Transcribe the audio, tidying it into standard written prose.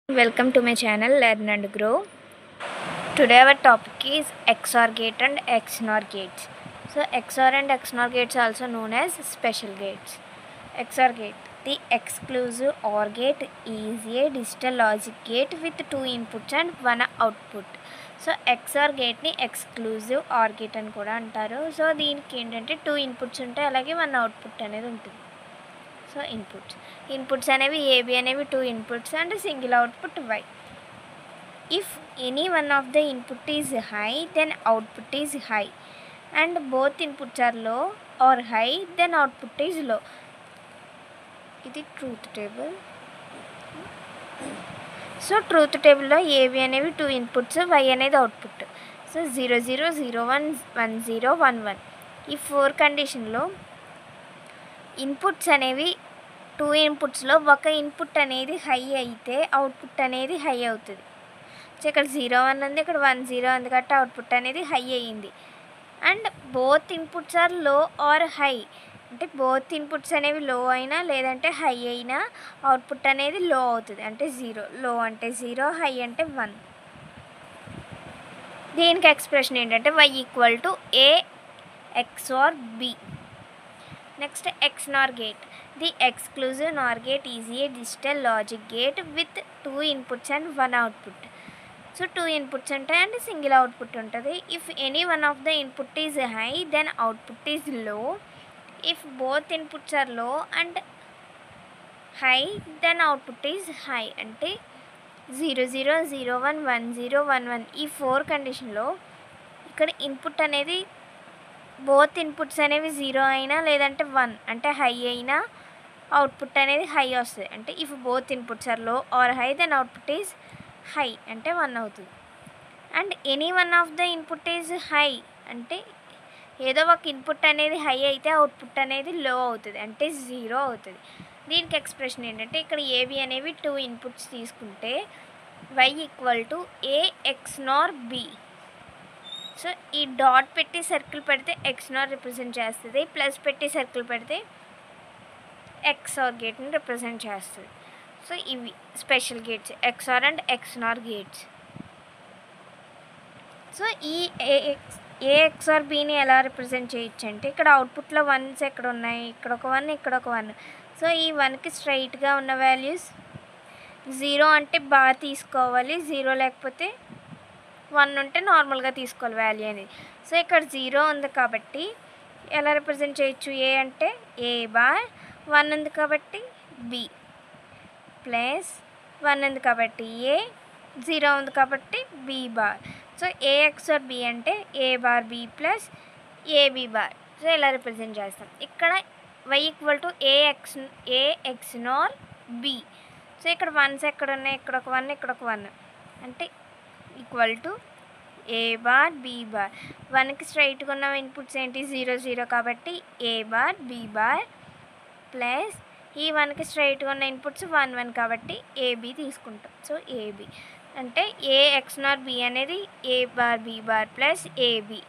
Welcome to my channel Learn and Grow. Today our topic is XOR gate and XNOR gates. So XOR and XNOR gates are also known as special gates. XOR gate, the exclusive OR gate, is a digital logic gate with two inputs and one output. So XOR గేట్ని exclusive OR gate అని కూడా అంటారు. So దీనికి ఏంటంటే two inputs ఉంటాయి, అలాగే one output అనేది ఉంటుంది. సో ఇన్పుట్స్ అనేవి ఏబి అనేవి two inputs and single output Y. If any one of the input is high then output is high and both inputs are low or high then output is low. ఇది truth table. So truth టేబుల్లో A B అనేవి two inputs, Y అనేది output. So 0 0 0 1 1 0 1 1 ఈ four కండిషన్లో inputs అనేవి two ఇన్పుట్స్లో ఒక input అనేది high అయితే అవుట్పుట్ అనేది హై అవుతుంది. సో ఇక్కడ 0 1 ఉంది, ఇక్కడ 1 0 ఉంది కాబట్టి అవుట్పుట్ అనేది హై అయ్యింది. And both inputs are low or high అంటే బోత్ ఇన్పుట్స్ అనేవి లో అయినా లేదంటే హై అయినా అవుట్పుట్ అనేది లో అవుతుంది, అంటే 0. లో అంటే 0, హై అంటే 1. దీనికి ఎక్స్ప్రెషన్ ఏంటంటే y equal to A XOR B. Next XNOR gate. The exclusive NOR gate is a digital logic gate with two inputs and one output. So two inputs ఉంటాయి అండ్ సింగిల్ అవుట్పుట్ ఉంటుంది. If any one of the input is high then output is low. If both inputs are low and high then output is high, అంటే 0 0 0 1 1 0 1 1 ఈ four కండిషన్లో ఇక్కడ input అనేది both inputs అనేవి 0 అయినా లేదంటే 1 అంటే హై అయినా అవుట్పుట్ అనేది హై వస్తుంది. అంటే if both inputs are low or high then output is high అంటే 1 అవుతుంది. And any one of the input is high అంటే ఏదో ఒక ఇన్పుట్ అనేది హై అయితే అవుట్పుట్ అనేది లో అవుతుంది, అంటే 0 అవుతుంది. దీనికి ఎక్స్ప్రెషన్ ఏంటంటే ఇక్కడ ఏబి అనేవి టూ ఇన్పుట్స్ తీసుకుంటే y equal to A XNOR B. So ఈ డాట్ పెట్టి సర్కిల్ పెడితే XNOR రిప్రజెంట్ చేస్తుంది, ప్లస్ పెట్టి సర్కిల్ పెడితే XOR గేట్ని రిప్రజెంట్ చేస్తుంది. సో ఇవి special gates, XOR and XNOR gates. So ఈ ఏ XOR Bని ఎలా రిప్రజెంట్ చేయొచ్చు అంటే ఇక్కడ అవుట్పుట్లో వన్స్ ఎక్కడ ఉన్నాయి, ఇక్కడ ఒక 1 ఇక్కడ ఒక 1. సో ఈ 1కి స్ట్రైట్గా ఉన్న వాల్యూస్ 0 అంటే బాగా తీసుకోవాలి, 0 లేకపోతే 1 ఉంటే నార్మల్గా తీసుకోవాలి వాల్యూ అనేది. సో ఇక్కడ 0 ఉంది కాబట్టి ఎలా రిప్రజెంట్ చేయొచ్చు, ఏ అంటే ఏ బార్, 1 ఉంది కాబట్టి బి, ప్లస్ 1 ఉంది కాబట్టి ఏ, 0 ఉంది కాబట్టి B bar. So A XOR B అంటే A bar B plus A B bar. So ఇలా రిప్రజెంట్ చేస్తాం. ఇక్కడ y equal to A XNOR B. So ఇక్కడ వన్స్ ఎక్కడ ఉన్నాయి, ఇక్కడ ఒక 1 ఇక్కడ ఒక 1 అంటే equal to A bar B bar. 1కి స్ట్రైట్గా ఉన్న ఇన్పుట్స్ ఏంటి 0 0 కాబట్టి A bar B bar, plus ఈ 1కి స్ట్రైట్గా ఉన్న ఇన్పుట్స్ 1 1 కాబట్టి ఏబి తీసుకుంటాం. సో ఏబి అంటే ఏ XNOR B అనేది A bar B bar plus AB.